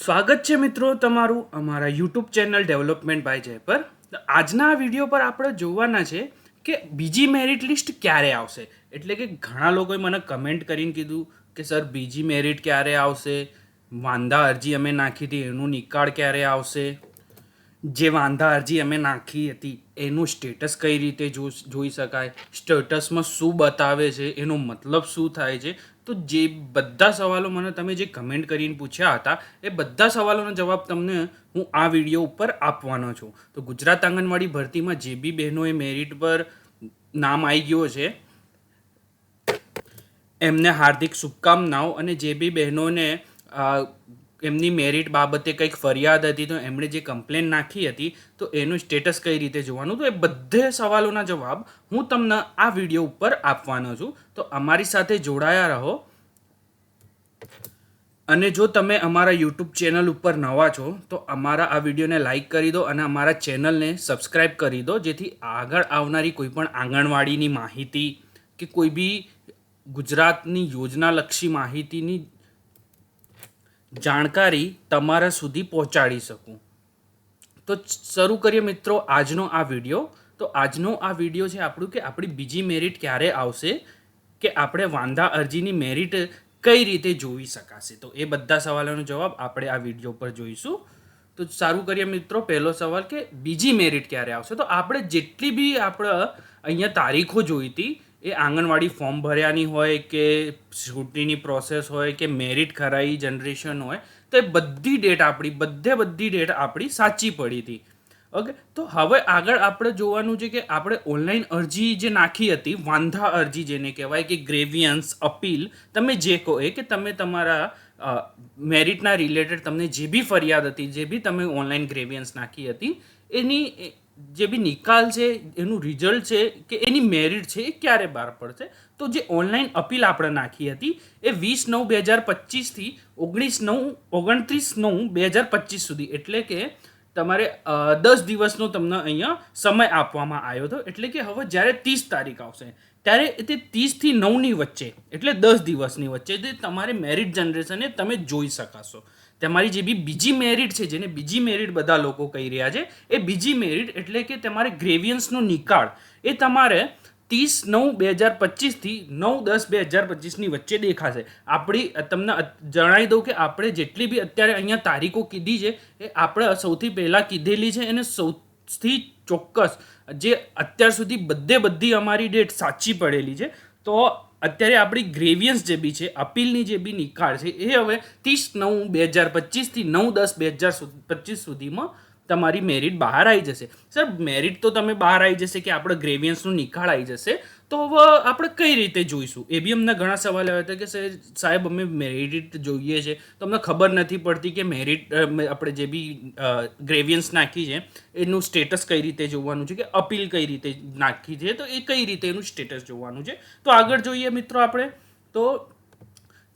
સ્વાગત છે મિત્રો તમારું અમારા યુટ્યુબ ચેનલ ડેવલપમેન્ટ બાય જય પર. આજના આ વિડીયો પર આપણે જોવાના છે કે બીજી મેરિટ લિસ્ટ ક્યારે આવશે. એટલે કે ઘણા લોકોએ મને કમેન્ટ કરીને કીધું કે સર બીજી મેરિટ ક્યારે આવશે, વાંધા અરજી અમે નાખી હતી એનું નિકાળ ક્યારે આવશે, જે વાંધા અરજી અમે નાખી હતી એનું સ્ટેટસ કઈ રીતે જોઈ શકાય, સ્ટેટસમાં શું બતાવે છે, એનો મતલબ શું થાય છે. તો જે બધા સવાલો મને તમે જે કમેન્ટ કરીને પૂછ્યા હતા એ બધા સવાલોનો જવાબ તમને હું આ વિડીયો ઉપર આપવાનો છું. તો ગુજરાત આંગણવાડી ભરતીમાં જે બી બહેનોએ મેરિટ પર નામ આવી ગયો છે એમને હાર્દિક શુભકામનાઓ. અને જે બી બહેનોને એમની મેરિટ બાબતે કંઈક ફરિયાદ હતી તો એમણે જે કમ્પ્લેન નાખી હતી તો એનું સ્ટેટસ કઈ રીતે જોવાનું, તો એ બધે સવાલોના જવાબ હું તમને આ વિડીયો ઉપર આપવાનો છું. તો અમારી સાથે જોડાયા રહો. અને જો તમે અમારા યુટ્યુબ ચેનલ ઉપર નવા છો તો અમારા આ વિડીયોને લાઈક કરી દો અને અમારા ચેનલને સબસ્ક્રાઈબ કરી દો, જેથી આગળ આવનારી કોઈ પણ આંગણવાડીની માહિતી કે કોઈ બી ગુજરાતની યોજનાલક્ષી માહિતીની જાણકારી તમારા સુધી પહોંચાડી શકું. તો શરૂ કરીએ મિત્રો આજનો આ વિડીયો. તો આજનો આ વિડીયો છે આપણું કે આપણી બીજી મેરિટ ક્યારે આવશે, કે આપણે વાંધા અરજીની મેરિટ કઈ રીતે જોઈ શકાશે. તો એ બધા સવાલોનો જવાબ આપણે આ વિડીયો પર જોઈશું. તો સારું કરીએ મિત્રો. પહેલો સવાલ કે બીજી મેરિટ ક્યારે આવશે. તો આપણે જેટલી બી આપણે અહીંયા તારીખો જોઈતી, એ આંગણવાડી ફોર્મ ભર્યાની હોય કે છૂટીની પ્રોસેસ હોય કે મેરિટ ખરાઈ જનરેશન હોય, તો એ બધી ડેટ આપણી સાચી પડી હતી. ઓકે, તો હવે આગળ આપણે જોવાનું છે કે આપણે ઓનલાઈન અરજી જે નાખી હતી, વાંધા અરજી જેને કહેવાય, કે ગ્રેવિયન્સ અપીલ, તમે જે કહો એ, કે તમે તમારા મેરિટના રિલેટેડ તમને જે બી ફરિયાદ હતી, જે બી તમે ઓનલાઈન ગ્રેવિયન્સ નાખી હતી, એની જે બી નિકાલ છે, એનું રિઝલ્ટ છે કે એની મેરિટ છે એ ક્યારે બહાર પડશે. તો જે ઓનલાઈન અપીલ આપણે નાખી હતી એ 20/9/2025 29/9/2025 સુધી, એટલે કે તમારે 10 દિવસનો તમને અહીંયા સમય આપવામાં આવ્યો હતો. એટલે કે હવે જ્યારે 30 તારીખ આવશે ત્યારે તે 30 થી 9ની વચ્ચે, એટલે 10 દિવસની વચ્ચે તે તમારે મેરિટ જનરેશનને તમે જોઈ શકાશો. તમારી જે બી બીજી મેરિટ છે, જેને બીજી મેરિટ બધા લોકો કહી રહ્યા છે, એ બીજી મેરિટ એટલે કે તમારે ગ્રેવિયન્સનો નિકાળ એ તમારે 30/9/2025 થી 9/10/2025ની વચ્ચે દેખાશે. તમને જણાવી દઉં કે આપણે જેટલી બી અત્યારે અહીંયા તારીખો કીધી છે એ આપણે સૌથી પહેલાં કીધેલી છે, એને સૌથી ચોક્કસ જે અત્યાર સુધી બધી અમારી ડેટ સાચી પડેલી છે. તો અત્યારે આપણી ગ્રેવિયન્સ જે બી છે, અપીલની જે બી નિકાળ છે, એ હવે 30/9/2025 થી 9/10/2025 સુધીમાં તમારી મેરિટ બહાર આવી જશે. સર, મેરિટ તો તમે બહાર આવી જશે કે આપણે ગ્રેવિયન્સનું નિકાળ આવી જશે, તો હવે આપણે કઈ રીતે જોઈશું? એ બી અમને ઘણા સવાલ આવ્યા હતા કે સાહેબ અમે મેરિટ જોઈએ છે તો અમને ખબર નથી પડતી કે મેરિટ આપણે જે બી ગ્રેવિયન્સ નાખી છે એનું સ્ટેટસ કઈ રીતે જોવાનું છે, કે અપીલ કઈ રીતે નાખી છે તો એ કઈ રીતે એનું સ્ટેટસ જોવાનું છે. તો આગળ જોઈએ મિત્રો આપણે. તો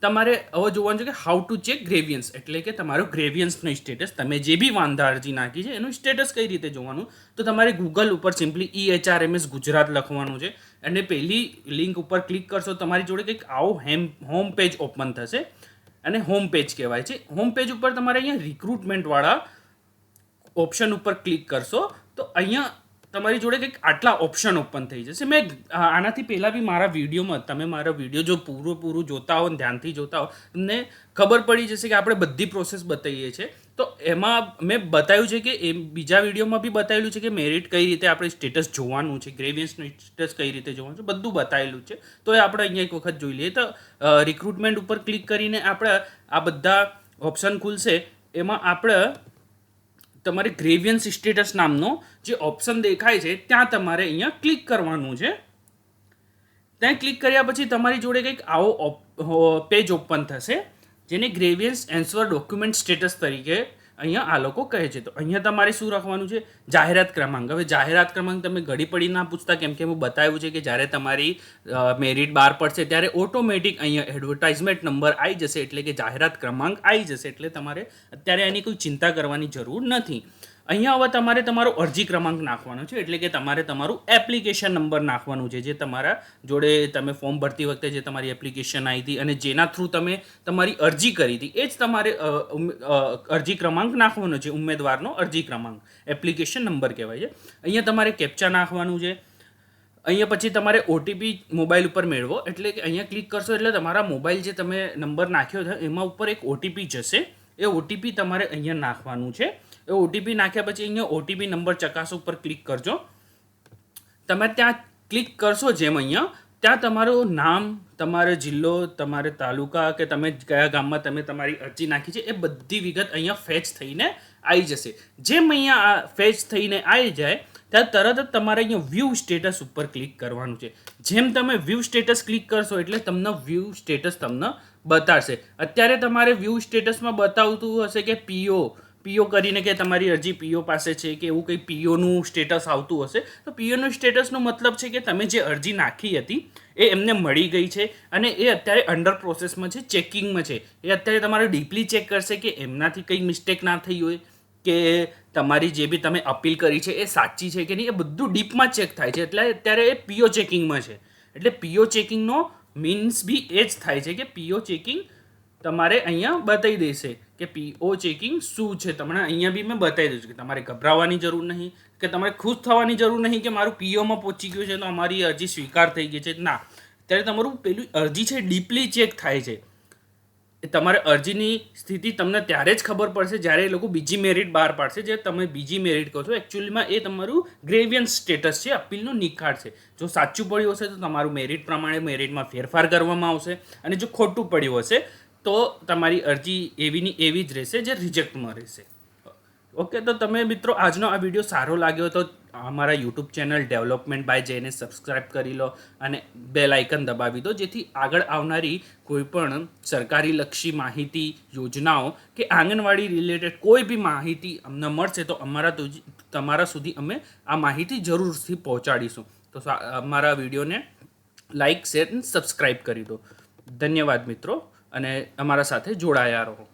તમારે હવે જોવાનું છે કે હાઉ ટુ ચેક ગ્રેવિયન્સ, એટલે કે તમારો ગ્રેવિયન્સનો સ્ટેટસ, તમે જે બી વાંધા અરજી નાખી છે એનું સ્ટેટસ કઈ રીતે જોવાનું. તો તમારે ગૂગલ ઉપર સિમ્પલી EHRMS ગુજરાત લખવાનું છે અને પહેલી લિંક ઉપર ક્લિક કરશો, તમારી જોડે કંઈક આવો હોમ પેજ ઓપન થશે અને હોમ પેજ કહેવાય છે. હોમ પેજ ઉપર તમારે અહીંયા રિક્રુટમેન્ટવાળા ઓપ્શન ઉપર ક્લિક કરશો તો અહીંયા તમારી જોડે કંઈક આટલા ઓપ્શન ઓપન થઈ જશે. મેં આનાથી પહેલાં બી મારા વિડીયોમાં, તમે મારા વિડીયો જો પૂરું જોતા હો, ધ્યાનથી જોતા હો, તમને ખબર પડી જશે કે આપણે બધી પ્રોસેસ બતાવીએ છીએ. તો એમાં મેં બતાવ્યું છે કે એ બીજા વિડીયોમાં બી બતાવેલું છે કે મેરિટ કઈ રીતે આપણે સ્ટેટસ જોવાનું છે, ગ્રેવિયન્સનું સ્ટેટસ કઈ રીતે જોવાનું છે, બધું બતાવેલું છે. તો એ આપણે અહીંયા એક વખત જોઈ લઈએ. તો રિક્રુટમેન્ટ ઉપર ક્લિક કરીને આપણે આ બધા ઓપ્શન ખુલશે. એમાં આપણે તમારે ગ્રેવિયન્સ સ્ટેટસ નામનો જે ઓપ્શન દેખાય છે ત્યાં તમારે અહીંયા ક્લિક કરવાનું છે. ત્યાં ક્લિક કર્યા પછી તમારી જોડે કંઈક આવો પેજ ઓપન થશે, જેને ગ્રેવિયન્સ એન્સવર ડોક્યુમેન્ટ સ્ટેટસ તરીકે અહીંયા આ લોકો કહે છે. તો અહીંયા તમારે શું રાખવાનું છે? જાહેરાત ક્રમાંક. હવે જાહેરાત ક્રમાંક તમે ઘડી પડી ના પૂછતા, કેમ કે હું બતાવ્યું છે કે જ્યારે તમારી મેરિટ બહાર પડશે ત્યારે ઓટોમેટિક અહીંયા એડવર્ટાઇઝમેન્ટ નંબર આવી જશે, એટલે કે જાહેરાત ક્રમાંક આવી જશે, એટલે તમારે અત્યારે એની કોઈ ચિંતા કરવાની જરૂર નથી. અહીંયા હવે તમારે તમારો અરજી ક્રમાંક નાખવાનો છે, એટલે કે તમારે તમારું એપ્લિકેશન નંબર નાખવાનું છે, જે તમારા જોડે તમે ફોર્મ ભરતી વખતે જે તમારી એપ્લિકેશન આવી હતી અને જેના થ્રુ તમે તમારી અરજી કરી હતી એ જ તમારે અરજી ક્રમાંક નાખવાનો છે. ઉમેદવારનો અરજી ક્રમાંક એપ્લિકેશન નંબર કહેવાય છે. અહીંયા તમારે કેપ્ચા નાખવાનું છે. અહીંયા પછી તમારે ઓટીપી મોબાઈલ ઉપર મેળવો, એટલે કે અહીંયા ક્લિક કરશો એટલે તમારા મોબાઈલ જે તમે નંબર નાખ્યો છે એમાં ઉપર એક ઓટીપી જશે. એ ઓટીપી તમારે અહીંયા નાખવાનું છે. એ ઓટીપી નાખ્યા પછી અહીંયા ઓટીપી નંબર ચકાસો ઉપર ક્લિક કરજો. તમે ત્યાં ક્લિક કરશો જેમ અહીંયા, ત્યાં તમારું નામ, તમારો જિલ્લો, તમારે તાલુકા કે તમે કયા ગામમાં તમે તમારી અરજી નાખી છે એ બધી વિગત અહીંયા ફેચ થઈને આવી જશે. જેમ અહીંયા ફેચ થઈને આવી જાય ત્યાં તરત જ તમારે અહીંયા વ્યૂ સ્ટેટસ ઉપર ક્લિક કરવાનું છે. જેમ તમે વ્યૂ સ્ટેટસ ક્લિક કરશો એટલે તમને વ્યૂ સ્ટેટસ તમને બતાવશે. અત્યારે તમારે વ્યૂ સ્ટેટસમાં બતાવતું હશે કે પીઓ કરીને કે તમારી અરજી પીઓ પાસે છે કે એવું કંઈ પીઓનું સ્ટેટસ આવતું હશે. તો પીઓનું સ્ટેટસનો મતલબ છે કે તમે જે અરજી નાખી હતી એ એમને મળી ગઈ છે અને એ અત્યારે અંડર પ્રોસેસમાં છે, ચેકિંગમાં છે. એ અત્યારે તમારે ડીપલી ચેક કરશે કે એમનાથી કંઈ મિસ્ટેક ના થઈ હોય, કે તમારી જે બી તમે અપીલ કરી છે એ સાચી છે કે નહીં, એ બધું ડીપમાં ચેક થાય છે. એટલે અત્યારે એ પીઓ ચેકિંગમાં છે. એટલે પીઓ ચેકિંગનો મીન્સ બી એ જ થાય છે કે પીઓ ચેકિંગ તમારે અહીંયા બતાવી દેશે કે પીઓ ચેકિંગ શું છે. તમને અહીંયા બી મેં બતાવી દઉં છું કે તમારે ગભરાવાની જરૂર નહીં, કે તમારે ખુશ થવાની જરૂર નહીં કે મારું પીઓમાં પહોંચી ગયું છે તો અમારી અરજી સ્વીકાર થઈ ગઈ છે. ના, ત્યારે તમારું પેલું અરજી છે ડીપલી ચેક થાય છે. તમારે અરજીની સ્થિતિ તમને ત્યારે જ ખબર પડશે જ્યારે એ લોકો બીજી મેરિટ બહાર પાડશે. જે તમે બીજી મેરિટ કહો છો એકચ્યુઅલીમાં એ તમારું ગ્રેવિયન્સ સ્ટેટસ છે, અપીલનો નિખાર છે. જો સાચું પડ્યું હશે તો તમારું મેરિટ પ્રમાણે મેરિટમાં ફેરફાર કરવામાં આવશે, અને જો ખોટું પડ્યું હશે તો તમારી અરજી એવીની એવી જ રહેશે, જે રિજેક્ટમાં રહેશે. ઓકે, તો તમે મિત્રો આજનો આ વિડીયો સારો લાગ્યો તો અમારા યુટ્યુબ ચેનલ ડેવલપમેન્ટ બાય જઈને સબસ્ક્રાઈબ કરી લો અને બેલ આઇકન દબાવી દો, જેથી આગળ આવનારી કોઈપણ સરકારી લક્ષી માહિતી, યોજનાઓ કે આંગણવાડી રિલેટેડ કોઈ બી માહિતી અમને મળશે તો તમારા સુધી અમે આ માહિતી જરૂરથી પહોંચાડીશું. તો અમારા વિડીયોને લાઇક, શેર અને સબસ્ક્રાઈબ કરી દો. ધન્યવાદ મિત્રો, અને અમારા સાથે જોડાયા રહો.